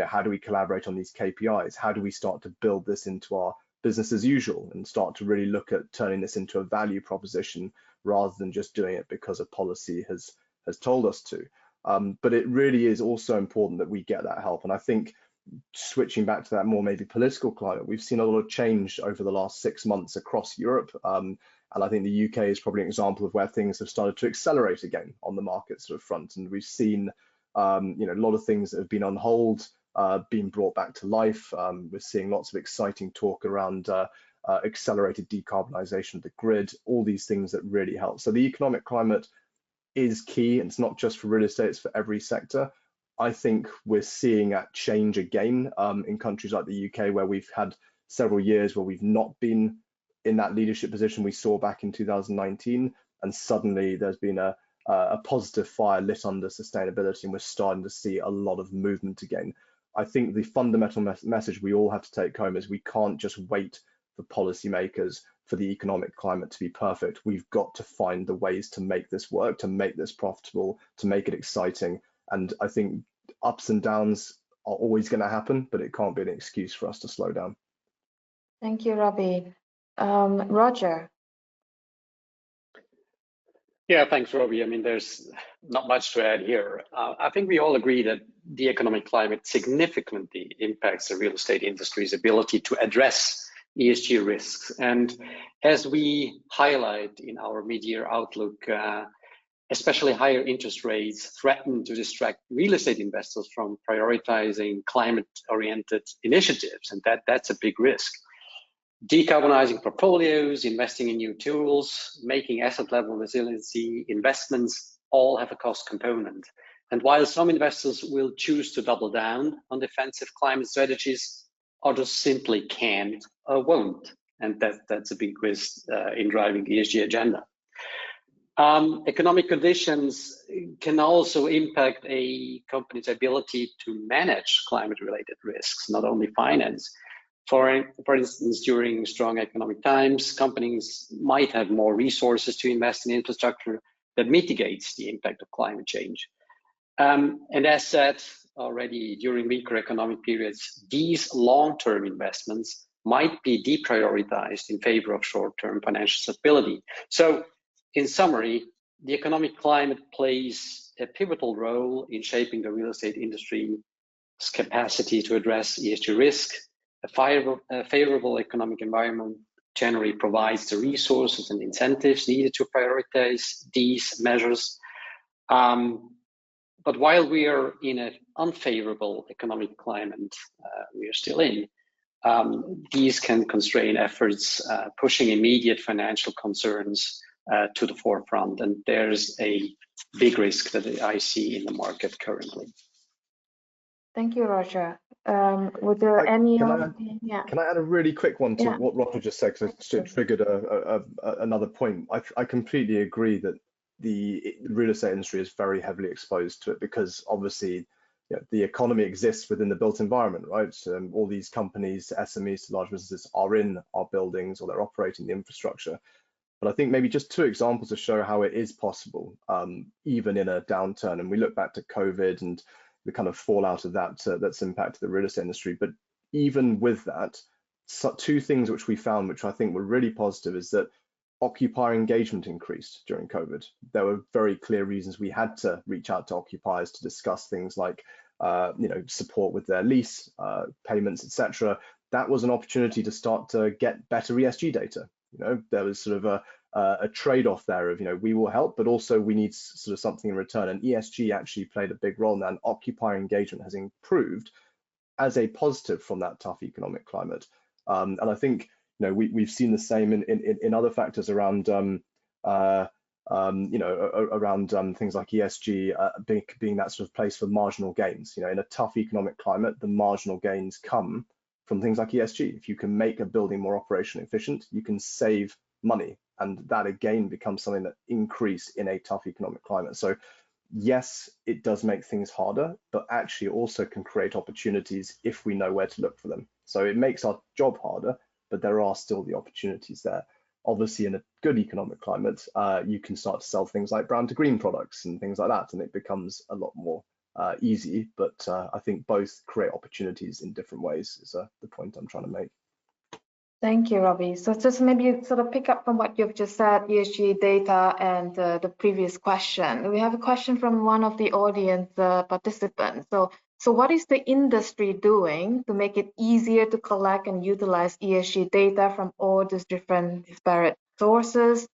how do we collaborate on these KPIs? How do we start to build this into our business as usual and start to really look at turning this into a value proposition rather than just doing it because a policy has told us to. But it really is also important that we get that help. And I think switching back to that more maybe political climate, we've seen a lot of change over the last 6 months across Europe. And I think the UK is probably an example of where things have started to accelerate again on the market sort of front. And we've seen, a lot of things that have been on hold being brought back to life. We're seeing lots of exciting talk around accelerated decarbonisation of the grid, all these things that really help. So the economic climate is key. And it's not just for real estate, it's for every sector. I think we're seeing that change again in countries like the UK, where we've had several years where we've not been in that leadership position we saw back in 2019, and suddenly there's been a positive fire lit under sustainability, and we're starting to see a lot of movement again. I think the fundamental message we all have to take home is we can't just wait for policymakers for the economic climate to be perfect. We've got to find the ways to make this work, to make this profitable, to make it exciting. And I think ups and downs are always going to happen, but it can't be an excuse for us to slow down. Thank you, Robbie. Roger. Yeah, thanks, Robbie. I mean, there's not much to add here. I think we all agree that the economic climate significantly impacts the real estate industry's ability to address ESG risks. And as we highlight in our mid-year outlook, especially higher interest rates threaten to distract real estate investors from prioritizing climate-oriented initiatives, and that's a big risk. Decarbonizing portfolios, investing in new tools, making asset-level resiliency investments all have a cost component. And while some investors will choose to double down on defensive climate strategies, others simply can't or won't. And that's a big risk in driving the ESG agenda. Economic conditions can also impact a company's ability to manage climate-related risks, not only finance. For instance, during strong economic times, companies might have more resources to invest in infrastructure that mitigates the impact of climate change. And as said already, during weaker economic periods, these long-term investments might be deprioritized in favor of short-term financial stability. So in summary, the economic climate plays a pivotal role in shaping the real estate industry's capacity to address ESG risk. A favorable economic environment generally provides the resources and incentives needed to prioritize these measures. But while we are in an unfavorable economic climate, we are still in, these can constrain efforts, pushing immediate financial concerns to the forefront. And there's a big risk that I see in the market currently. Thank you, Roger. Were there any? Can I add a really quick one to what Roger just said, because it triggered another point. I completely agree that the real estate industry is very heavily exposed to it, because obviously the economy exists within the built environment, right? All these companies, SMEs to large businesses, are in our buildings, or they're operating the infrastructure. But I think maybe just two examples to show how it is possible, even in a downturn. And we look back to COVID and the kind of fallout of that that's impacted the real estate industry. But even with that, two things which we found, which I think were really positive, is that occupier engagement increased during COVID. There were very clear reasons we had to reach out to occupiers to discuss things like support with their lease payments, etc. That was an opportunity to start to get better ESG data. There was sort of a trade-off there of, we will help, but also we need sort of something in return. And ESG actually played a big role in that, and occupier engagement has improved as a positive from that tough economic climate. And I think we've seen the same in other factors around around things like ESG being that sort of place for marginal gains. In a tough economic climate, the marginal gains come from things like ESG. If you can make a building more operationally efficient, you can save money, and that again becomes something that increase in a tough economic climate. So yes, it does make things harder, but actually also can create opportunities if we know where to look for them. So it makes our job harder, but there are still the opportunities there. Obviously, in a good economic climate, you can start to sell things like brown to green products and things like that, and it becomes a lot more easy. But I think both create opportunities in different ways is the point I'm trying to make. Thank you, Robbie. So just maybe sort of pick up from what you've just said, ESG data and the previous question. We have a question from one of the audience participants. So what is the industry doing to make it easier to collect and utilize ESG data from all these different disparate sources?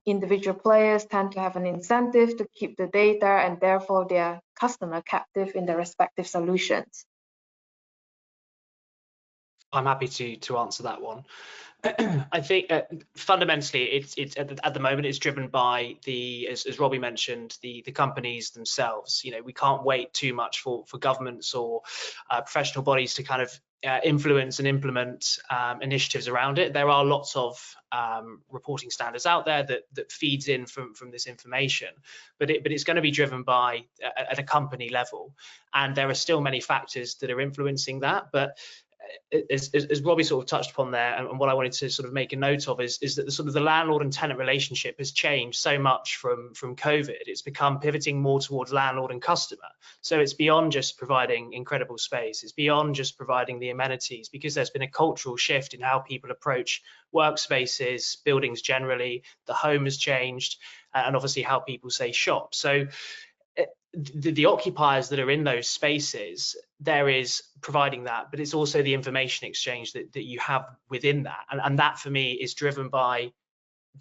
Individual players tend to have an incentive to keep the data, and therefore their customer captive in their respective solutions. I'm happy to answer that one. I think fundamentally, it's at the moment it's driven by as Robbie mentioned, the companies themselves. We can't wait too much for governments or professional bodies to kind of influence and implement initiatives around it. There are lots of reporting standards out there that feeds in from this information, but it's going to be driven by at a company level, and there are still many factors that are influencing that. But as Robbie sort of touched upon there, and what I wanted to sort of make a note of is that the landlord and tenant relationship has changed so much from COVID. It's become pivoting more towards landlord and customer. So it's beyond just providing incredible space. It's beyond just providing the amenities, because there's been a cultural shift in how people approach workspaces, buildings generally. The home has changed, and obviously how people say shop. So the occupiers that are in those spaces, there is providing that, but it's also the information exchange that you have within that. And that for me is driven by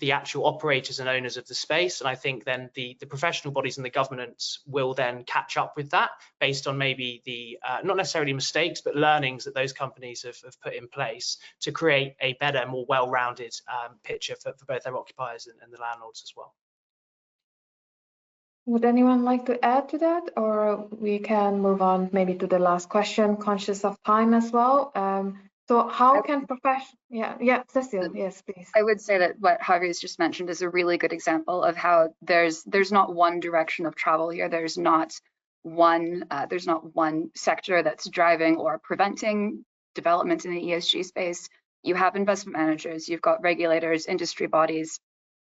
the actual operators and owners of the space. And I think then the professional bodies and the governments will then catch up with that based on maybe the, not necessarily mistakes, but learnings that those companies have put in place to create a better, more well-rounded picture for both their occupiers and the landlords as well. Would anyone like to add to that, or we can move on maybe to the last question, conscious of time as well? So how can professional, Cecile, yes, please. I would say that what Javi has just mentioned is a really good example of how there's not one direction of travel here. There's not one sector that's driving or preventing development in the ESG space. You have investment managers, you've got regulators, industry bodies,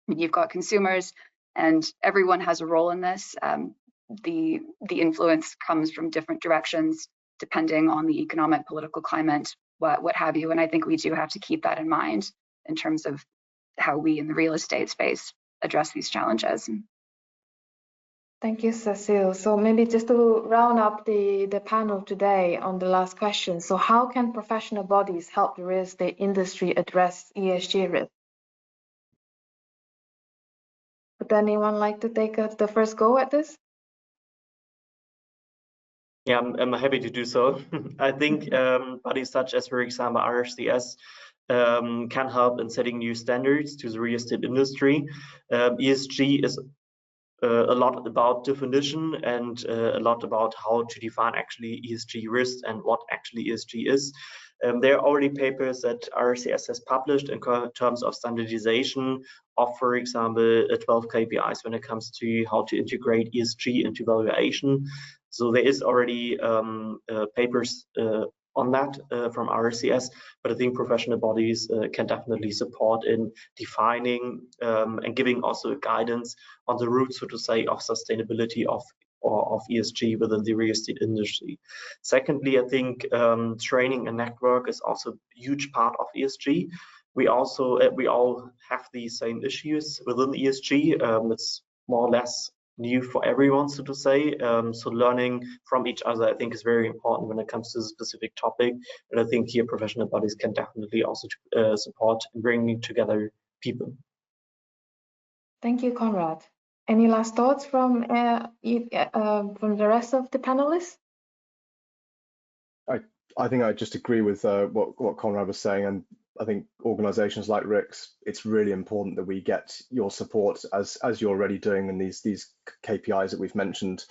you've got consumers, and everyone has a role in this. The influence comes from different directions depending on the economic, political climate, what have you. And I think we do have to keep that in mind in terms of how we in the real estate space address these challenges. Thank you, Cecile. So maybe just to round up the panel today on the last question. So how can professional bodies help the real estate industry address ESG risk? Would anyone like to take the first go at this? Yeah, I'm happy to do so. I think bodies such as, for example, RCS can help in setting new standards to the real estate industry. ESG is a lot about definition and a lot about how to define actually ESG risks and what actually ESG is. There are already papers that RCS has published in terms of standardization of, for example, 12 KPIs when it comes to how to integrate ESG into valuation. So there is already papers on that from RCS, but I think professional bodies can definitely support in defining and giving also guidance on the route, so to say, of sustainability of ESG within the real estate industry. Secondly, I think training and network is also a huge part of ESG. We all have the same issues within ESG. It's more or less new for everyone, so to say. So learning from each other, I think, is very important when it comes to a specific topic. And I think here professional bodies can definitely also support in bringing together people. Thank you, Conrad. Any last thoughts from the rest of the panelists? I think I just agree with what Conrad was saying, and I think organisations like RICS, it's really important that we get your support as you're already doing in these KPIs that we've mentioned.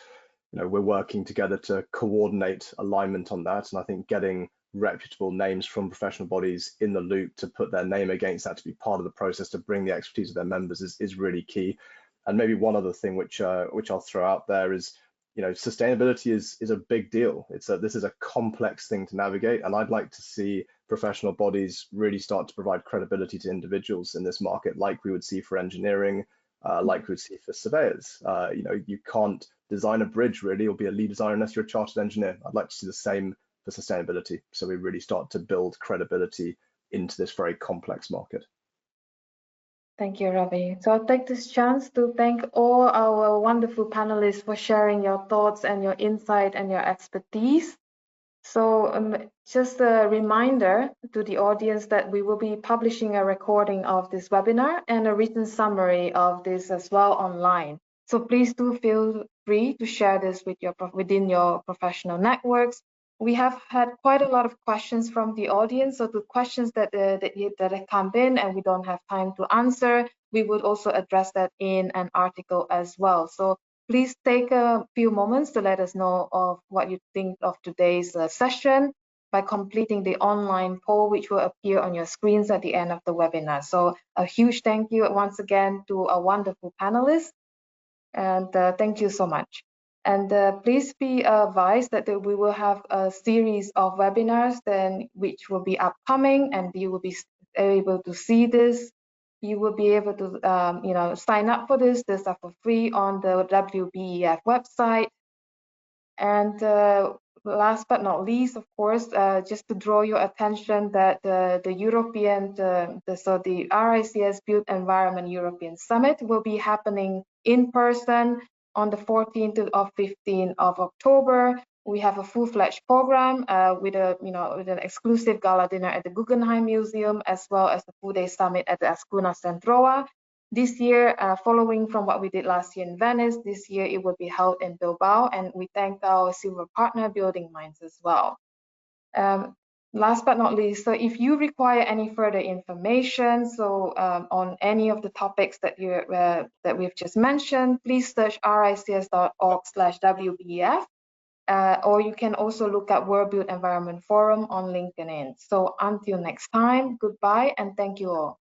You know, we're working together to coordinate alignment on that, and I think getting reputable names from professional bodies in the loop to put their name against that, to be part of the process, to bring the expertise of their members is really key. And maybe one other thing which I'll throw out there is, you know, sustainability is a big deal. This is a complex thing to navigate, and I'd like to see professional bodies really start to provide credibility to individuals in this market, like we would see for engineering, like we would see for surveyors. You know, you can't design a bridge really or be a lead designer unless you're a chartered engineer. I'd like to see the same for sustainability, so we really start to build credibility into this very complex market. Thank you, Ravi. So I'll take this chance to thank all our wonderful panelists for sharing your thoughts and your insight and your expertise. So just a reminder to the audience that we will be publishing a recording of this webinar and a written summary of this as well online. So please do feel free to share this with within your professional networks. We have had quite a lot of questions from the audience, so the questions that have come in and we don't have time to answer, we would also address that in an article as well. So please take a few moments to let us know of what you think of today's session by completing the online poll, which will appear on your screens at the end of the webinar. So a huge thank you once again to our wonderful panelists, and thank you so much. And please be advised that we will have a series of webinars then which will be upcoming, and you will be able to see this. You will be able to you know, sign up for this. These are for free on the WBEF website. And last but not least, of course, just to draw your attention that the European, so the RICS Built Environment European Summit will be happening in person on the 14th or 15th of October. We have a full-fledged program with an exclusive gala dinner at the Guggenheim Museum, as well as the full-day summit at the Ascuna Centroa. This year, following from what we did last year in Venice, this year it will be held in Bilbao, and we thank our silver partner, BuildingMinds, as well. Last but not least, so if you require any further information, so on any of the topics that we've just mentioned, please search rics.org/WBEF, or you can also look at World Built Environment Forum on LinkedIn. So until next time, goodbye and thank you all.